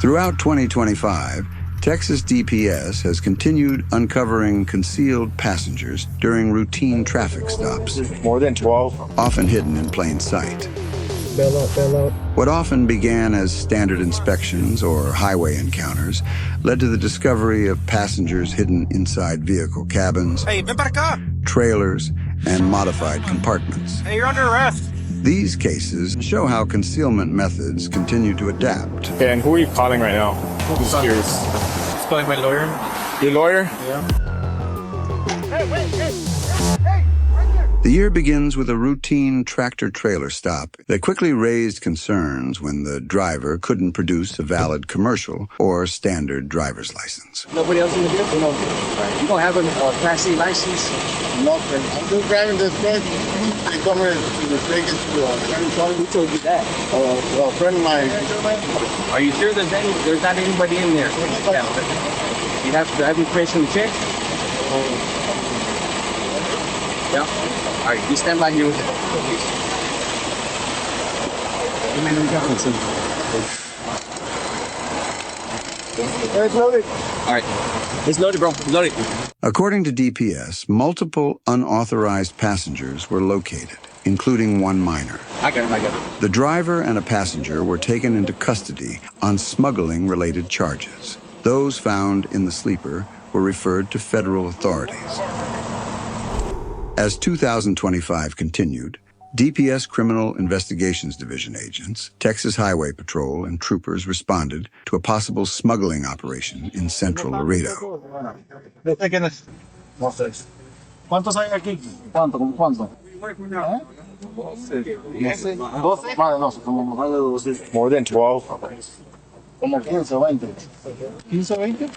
Throughout 2025, Texas DPS has continued uncovering concealed passengers during routine traffic stops. More than 12. Often hidden in plain sight. Bail out. What often began as standard inspections or highway encounters led to the discovery of passengers hidden inside vehicle cabins, trailers, and modified compartments. Hey, you're under arrest. These cases show how concealment methods continue to adapt. Okay, and who are you calling right now? I'm just curious. It's calling my lawyer. Your lawyer? Yeah. The year begins with a routine tractor-trailer stop that quickly raised concerns when the driver couldn't produce a valid commercial or standard driver's license. Nobody else in the vehicle? No. You don't have a Class C license? No, friend. I'm just driving this truck. I come here to take it to Who told you that? a friend of mine. Are you sure there's not anybody in there? Yeah. You have to have your person check? Yeah. All right, you stand by here with it. It's loaded. All right. It's loaded, bro. It's loaded. According to DPS, multiple unauthorized passengers were located, including one minor. I got it. The driver and a passenger were taken into custody on smuggling-related charges. Those found in the sleeper were referred to federal authorities. As 2025 continued, DPS Criminal Investigations Division agents, Texas Highway Patrol, and troopers responded to a possible smuggling operation in central Laredo. ¿Cuántos hay aquí? ¿Cuánto? ¿Cómo cuánto? More than 12. Como 15 o 20. 15 o 20.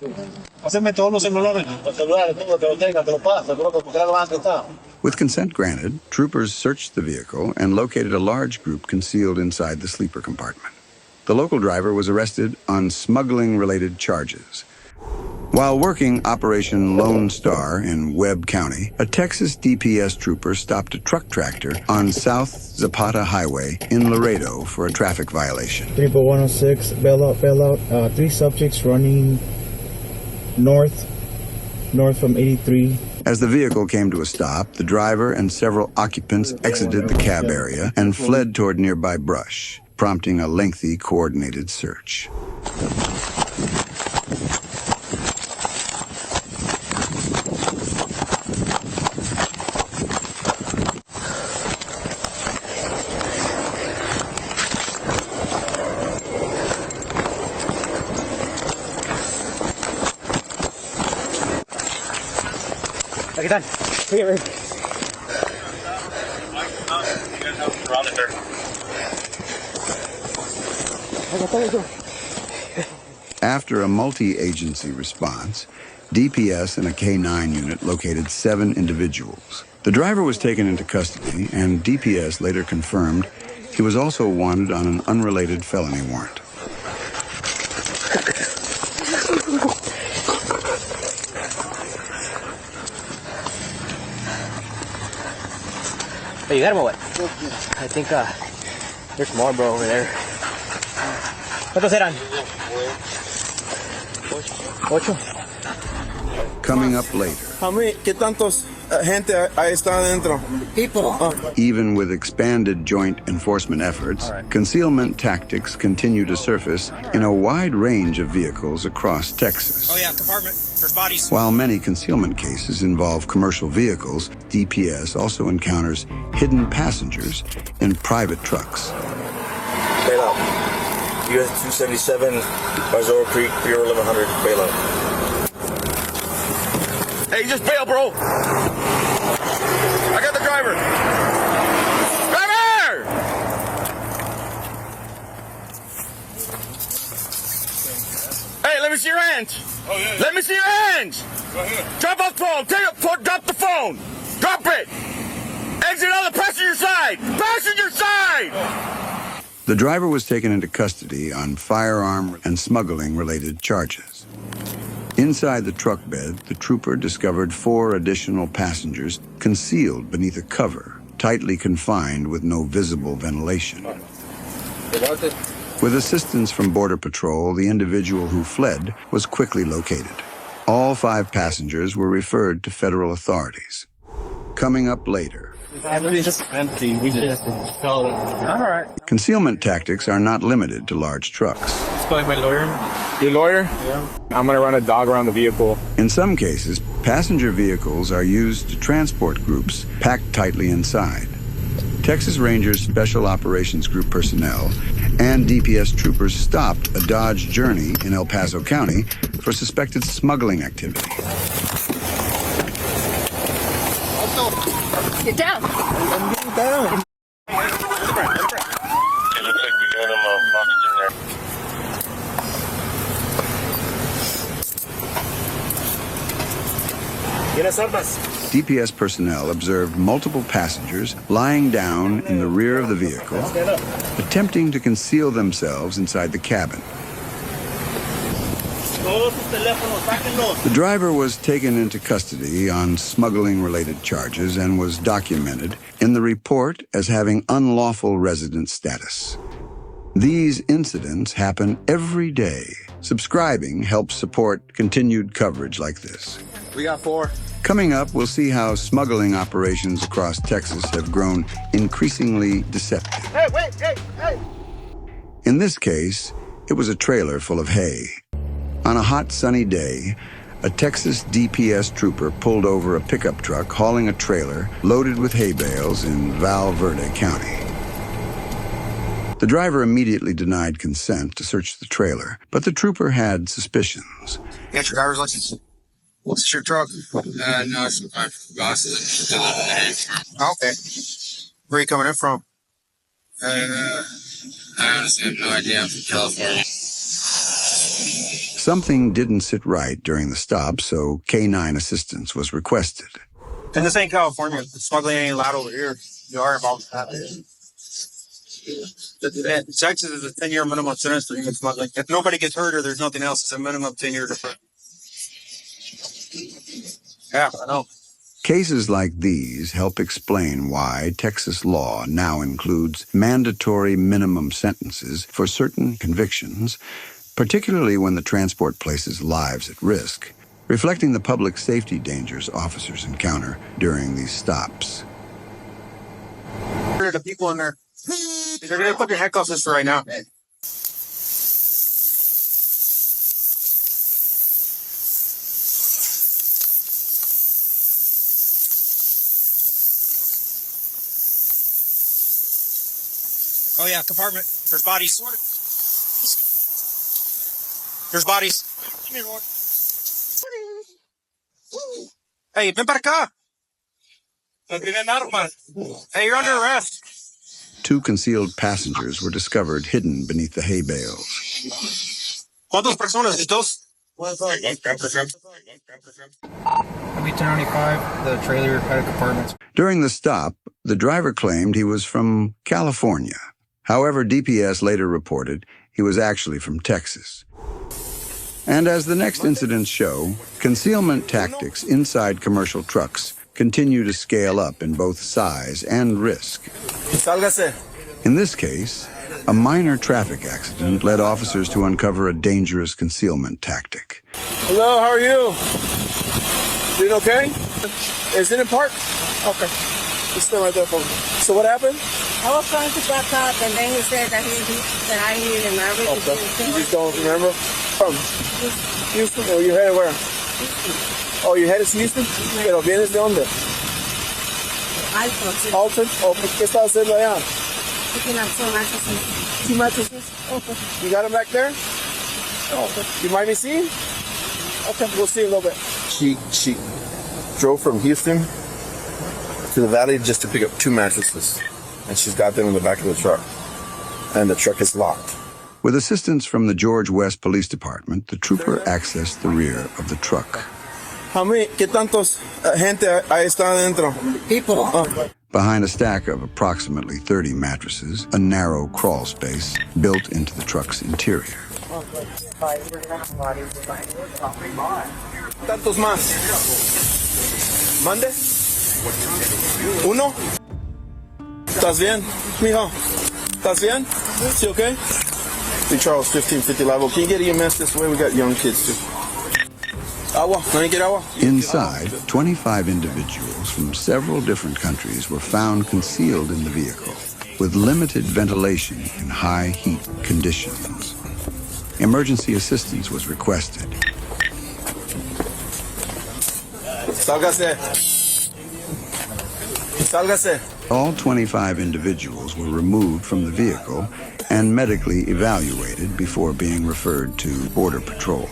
Haceme todos los celulares. Los celulares, todo que lo tenga, te lo pasa. Creo que porque lo antes está. With consent granted, troopers searched the vehicle and located a large group concealed inside the sleeper compartment. The local driver was arrested on smuggling-related charges. While working Operation Lone Star in Webb County, a Texas DPS trooper stopped a truck tractor on South Zapata Highway in Laredo for a traffic violation. 106, bail out. 3 subjects running north from 83. As the vehicle came to a stop, the driver and several occupants exited the cab area and fled toward nearby brush, prompting a lengthy, coordinated search. Kapitan, here. After a multi-agency response, DPS and a K-9 unit located 7 individuals. The driver was taken into custody, and DPS later confirmed he was also wanted on an unrelated felony warrant. Hey, you got him or what? I think there's more, bro, over there. ¿Cuántos eran? 8. Coming up later, ¿Qué tantos gente está adentro? People. even with expanded joint enforcement efforts, concealment tactics continue to surface in a wide range of vehicles across Texas. Oh yeah, compartment. There's bodies. While many concealment cases involve commercial vehicles, DPS also encounters hidden passengers in private trucks. Bail out. US 277, Marzoro Creek, 1100, bail out. Hey, just bail, bro. I got the driver. Driver! Hey, let me see your hands. Oh, yeah. Let me see your hands. Go ahead. Drop off the phone. Drop the phone. Drop it. Exit on the passenger side. Passenger side. The driver was taken into custody on firearm and smuggling-related charges. Inside the truck bed, the trooper discovered 4 additional passengers concealed beneath a cover, tightly confined with no visible ventilation. With assistance from Border Patrol, the individual who fled was quickly located. All 5 passengers were referred to federal authorities. Coming up later. Empty. We just call it. All right. Concealment tactics are not limited to large trucks. Let's go with my lawyer. Your lawyer? Yeah. I'm gonna run a dog around the vehicle. In some cases, passenger vehicles are used to transport groups packed tightly inside. Texas Rangers Special Operations Group personnel and DPS troopers stopped a Dodge Journey in El Paso County for suspected smuggling activity. Get down. I'm getting down. It looks like we got him boxed in there. DPS personnel observed multiple passengers lying down in the rear of the vehicle, attempting to conceal themselves inside the cabin. The driver was taken into custody on smuggling-related charges and was documented in the report as having unlawful resident status. These incidents happen every day. Subscribing helps support continued coverage like this. We got 4. Coming up, we'll see how smuggling operations across Texas have grown increasingly deceptive. Hey, wait, hey! In this case, it was a trailer full of hay. On a hot, sunny day, a Texas DPS trooper pulled over a pickup truck hauling a trailer loaded with hay bales in Val Verde County. The driver immediately denied consent to search the trailer, but the trooper had suspicions. You got your driver's license? What's your truck? No, it's my boss. Okay. Where are you coming in from? I honestly have no idea. I'm from California. Something didn't sit right during the stop, so K-9 assistance was requested. And this ain't California. Smuggling ain't allowed over here. You are involved with that. Texas is a 10-year minimum sentence for human smuggling. If nobody gets hurt or there's nothing else, it's a minimum 10 years. Yeah, I know. Cases like these help explain why Texas law now includes mandatory minimum sentences for certain convictions, particularly when the transport places lives at risk, reflecting the public safety dangers officers encounter during these stops. The people in there, they're going to put their handcuffs in for right now. Oh yeah, compartment. There's bodies. There's bodies. Come here, Lord. Hey, ven para acá. Hey, you're under arrest. 2 concealed passengers were discovered hidden beneath the hay bales. ¿Cuántas personas? Dos. We 1095, the trailer had a compartment. During the stop, the driver claimed he was from California. However, DPS later reported he was actually from Texas. And as the next incidents show, concealment tactics inside commercial trucks continue to scale up in both size and risk. In this case, a minor traffic accident led officers to uncover a dangerous concealment tactic. Hello, how are you? Doing okay? Is it in park? Okay. Just stay right there for me. So what happened? I was trying to back up, and then he said that I needed him. Okay. You just don't remember? From Houston? Or you headed where? Oh, you headed to Houston? Pero vienes de dónde? Alton. Oh, ¿qué estás haciendo allá? Picking up some mattresses. 2 mattresses? Okay. You got them back there? Okay. You mind me seeing? Okay, we'll see in a little bit. She drove from Houston to the valley just to pick up 2 mattresses. And she's got them in the back of the truck. And the truck is locked. With assistance from the George West Police Department, the trooper accessed the rear of the truck. How many, qué tantos gente ahí está adentro? People. Behind a stack of approximately 30 mattresses, a narrow crawl space built into the truck's interior. ¿Tantos más? ¿Mande? ¿Uno? ¿Estás bien, mijo? ¿Estás bien? ¿Sí, okay? St. Charles 1550 Live. Can you get EMS this way? We got young kids too. Agua, can you get agua? Inside, 25 individuals from several different countries were found concealed in the vehicle with limited ventilation in high heat conditions. Emergency assistance was requested. Sálgase. Sálgase. All 25 individuals were removed from the vehicle and medically evaluated before being referred to Border Patrol.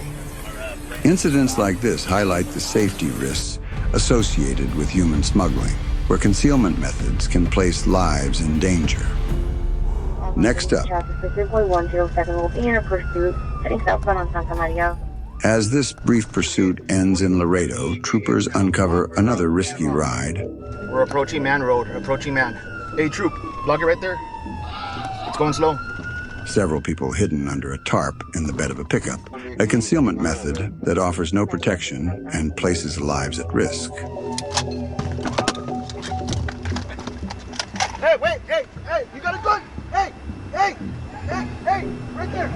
Incidents like this highlight the safety risks associated with human smuggling, where concealment methods can place lives in danger. Next up, Decoy 107 will be in a pursuit heading southbound on Santa Maria. as this brief pursuit ends in Laredo, troopers uncover another risky ride. We're approaching Man Road. Approaching Man. Hey, troop, block it right there. It's going slow. Several people hidden under a tarp in the bed of a pickup, a concealment method that offers no protection and places lives at risk. Hey, wait, hey, you got a gun? Hey, right there.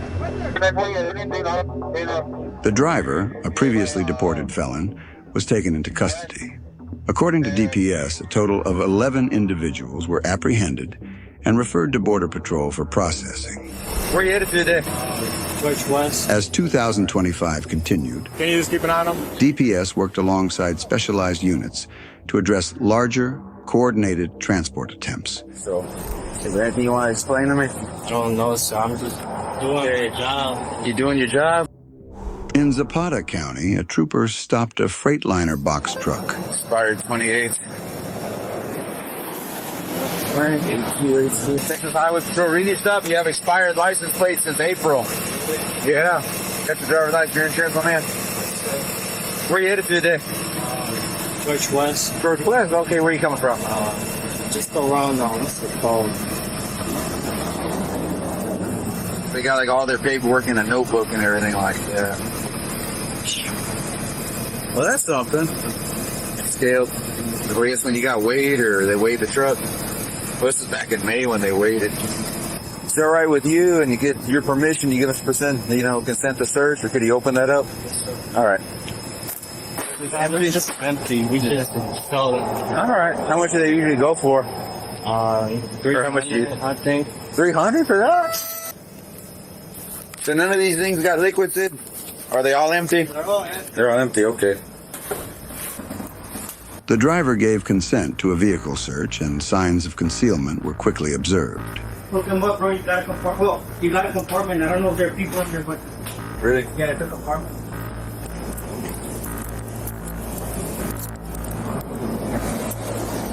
The driver, a previously deported felon, was taken into custody. According to DPS, a total of 11 individuals were apprehended and referred to Border Patrol for processing. Where you headed today? As 2025 continued, Can you just keep an eye on them? DPS worked alongside specialized units to address larger, coordinated transport attempts. So, is there anything you want to explain to me? I don't know, so I'm just doing your job. You doing your job? In Zapata County, a trooper stopped a Freightliner box truck. Expired 28th. Texas Highway Patrol, read your stuff. You have expired license plates since April. Yeah. Got your driver's license, your insurance, my man. Where you headed to today? George West. George West? Okay, where you coming from? Just around what's it called? They got like all their paperwork in a notebook and everything like that. Well, that's something. Scaled. I guess when you got weighed or they weighed the truck. Well, this is back in May when they weighed it. Is that all right with you and you get your permission, you give us consent to search, or could you open that up? All right. It's just empty. We just filled it. All right. How much do they usually go for? 300, how much I think. 300 for that? So none of these things got liquids in? Are they all empty? They're all empty, okay. The driver gave consent to a vehicle search, and signs of concealment were quickly observed. Look them up, bro. You got a compartment. Well, you got a compartment. I don't know if there are people in there, but Really? yeah, it's a compartment.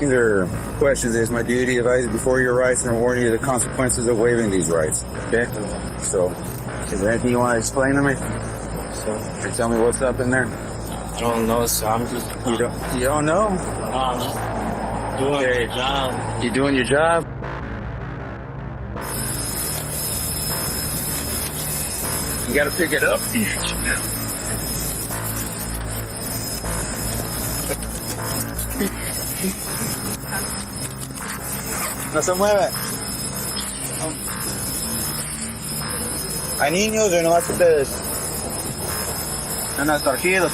These are questions. It's my duty to advise you before your rights and warn you of the consequences of waiving these rights. Okay? So, is there anything you want to explain to me? Or tell me what's up in there? I don't know, so I'm just You don't know? doing your job. You doing your job? You gotta pick it up. No se mueve. Hay niños y no ustedes. No, tranquilo.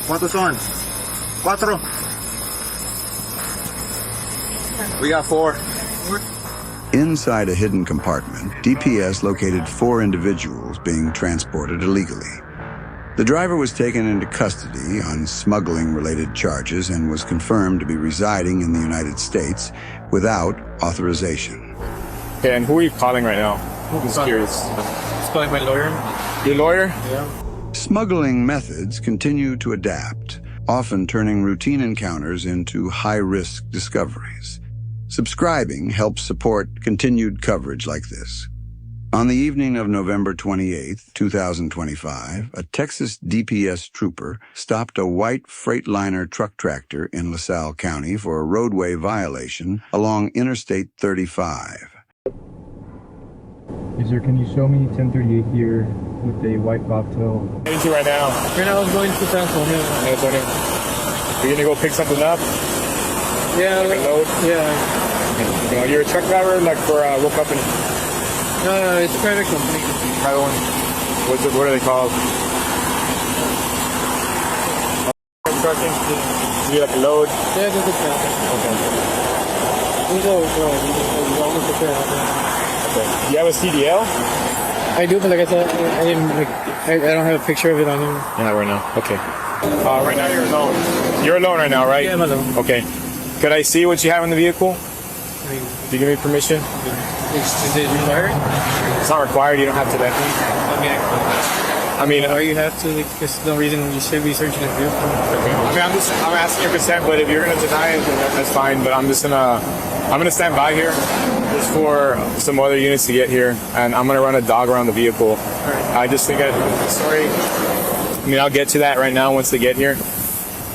¿Cuántos son? 4. We got 4. Inside a hidden compartment, DPS located 4 individuals being transported illegally. The driver was taken into custody on smuggling-related charges and was confirmed to be residing in the United States without authorization. Okay, and who are you calling right now? I'm just curious. It's calling my lawyer. Your lawyer? Yeah. Smuggling methods continue to adapt, often turning routine encounters into high-risk discoveries. Subscribing helps support continued coverage like this. On the evening of November 28, 2025, a Texas DPS trooper stopped a white Freightliner truck tractor in LaSalle County for a roadway violation along Interstate 35. Sir, can you show me 1038 here with a white bobtail? What are you doing right now? Right now I'm going to San Antonio. You're gonna go pick something up? Yeah, Like a load? yeah. You're a truck driver, like for what company? It's a private company. Private one. What are they called? Trucking? Do you like a load? Yeah, it's a good job. Okay. Do you have a CDL? I do, but like I said, I didn't I don't have a picture of it on him. Yeah, right now. Okay. Right now you're alone. You're alone right now, right? Yeah, I'm alone. Okay. Could I see what you have in the vehicle? I mean, Do you give me permission? is it required? It's not required. You don't have to let me. I mean, or you have to, like, there's no reason you should be searching the vehicle. Okay. I mean, I'm asking your consent, but if you're gonna deny it, then that's fine. But I'm gonna stand by here just for some other units to get here, and I'm gonna run a dog around the vehicle. I just think I mean, I'll get to that right now once they get here.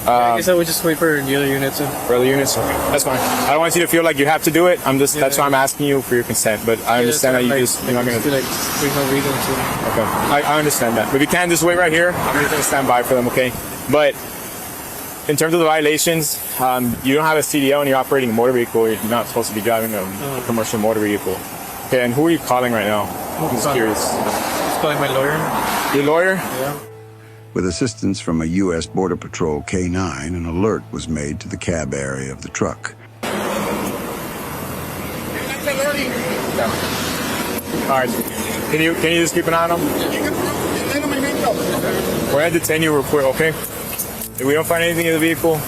I guess I would just wait for the other units. For other units? Okay. That's fine. I don't want you to feel like you have to do it. That's why I'm asking you for your consent. But I understand that you're not gonna. Like, there's no reason to. Okay. I understand that. But if you can, just wait right here. I'm just gonna stand by for them, okay? But in terms of the violations, you don't have a CDL and you're operating a motor vehicle. You're not supposed to be driving a commercial motor vehicle. Okay, and who are you calling right now? I'm just curious. Just calling my lawyer. Your lawyer? Yeah. With assistance from a U.S. Border Patrol K-9, an alert was made to the cab area of the truck. All right. Can you just keep an eye on them? We're gonna detain you real quick, okay? If we don't find anything in the vehicle,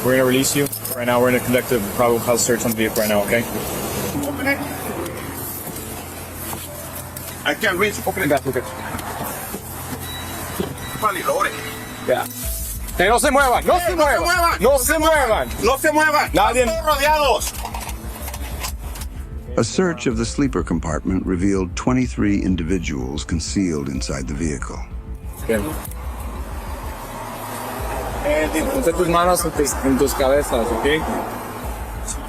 we're gonna release you. Right now, we're gonna conduct a probable cause search on the vehicle right now, okay? I can't reach. Open it. Okay. Ya. No se muevan, no se muevan, no se muevan, no se muevan. Nadie. Están todos rodeados. A search of the sleeper compartment revealed 23 individuals concealed inside the vehicle. Bien. Ponte tus manos en tus cabezas, ¿ok?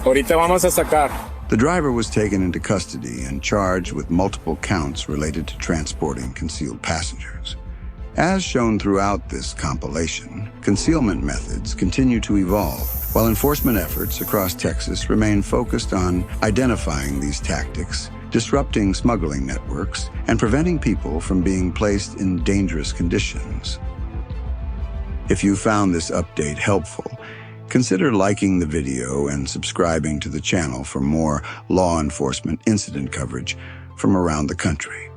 Ahorita vamos a sacar. The driver was taken into custody and charged with multiple counts related to transporting concealed passengers. As shown throughout this compilation, concealment methods continue to evolve, while enforcement efforts across Texas remain focused on identifying these tactics, disrupting smuggling networks, and preventing people from being placed in dangerous conditions. If you found this update helpful, consider liking the video and subscribing to the channel for more law enforcement incident coverage from around the country.